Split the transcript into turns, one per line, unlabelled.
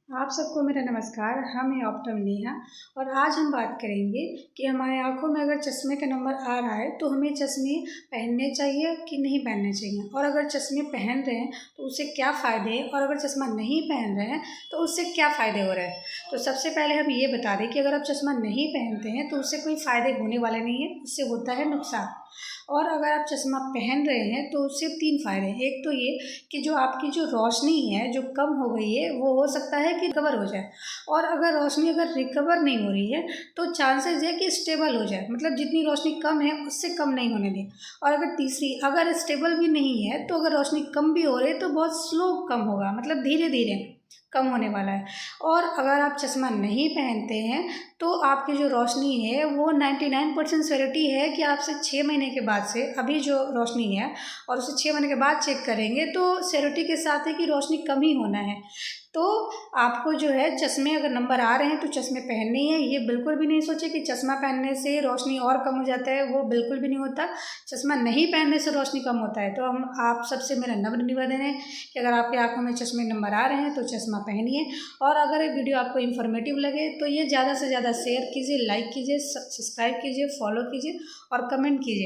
आप सबको मेरा नमस्कार। हम हैं ऑप्टम नेहा और आज हम बात करेंगे कि हमारे आँखों में अगर चश्मे का नंबर आ रहा है तो हमें चश्मे पहनने चाहिए कि नहीं पहनने चाहिए, और अगर चश्मे पहन रहे हैं तो उससे क्या फ़ायदे हैं, और अगर चश्मा नहीं पहन रहे हैं तो उससे क्या फ़ायदे हो रहे हैं। तो सबसे पहले हम ये बता दें कि अगर आप चश्मा नहीं पहनते हैं तो उससे कोई फ़ायदे होने वाले नहीं है, उससे होता है नुकसान। और अगर आप चश्मा पहन रहे हैं तो उससे 3 फ़ायदे हैं। एक तो ये कि जो आपकी जो रोशनी है जो कम हो गई है वो हो सकता है कि रिकवर हो जाए, और अगर रोशनी अगर रिकवर नहीं हो रही है तो चांसेस है कि स्टेबल हो जाए, मतलब जितनी रोशनी कम है उससे कम नहीं होने दें। और अगर तीसरी, अगर स्टेबल भी नहीं है तो अगर रोशनी कम भी हो रही है तो बहुत स्लो कम होगा, मतलब धीरे धीरे कम होने वाला है। और अगर आप चश्मा नहीं पहनते हैं तो आपकी जो रोशनी है वो 99% श्योरिटी है कि आपसे 6 महीने के बाद से, अभी जो रोशनी है और उसे 6 महीने के बाद चेक करेंगे तो श्योरिटी के साथ है कि रोशनी कम ही होना है। तो आपको जो है चश्मे अगर नंबर आ रहे हैं तो चश्मे पहनने ही है। ये बिल्कुल भी नहीं सोचे कि चश्मा पहनने से रोशनी और कम हो जाता है, वो बिल्कुल भी नहीं होता। चश्मा नहीं पहनने से रोशनी कम होता है। तो हम आप सबसे मेरा नम्र निवेदन है कि अगर आपकी आंखों में चश्मे नंबर आ रहे हैं तो चश्मा पहनिए। और अगर ये वीडियो आपको इन्फॉर्मेटिव लगे तो ये ज़्यादा से ज़्यादा शेयर कीजिए, लाइक कीजिए, सब्सक्राइब कीजिए, फॉलो कीजिए और कमेंट कीजिए।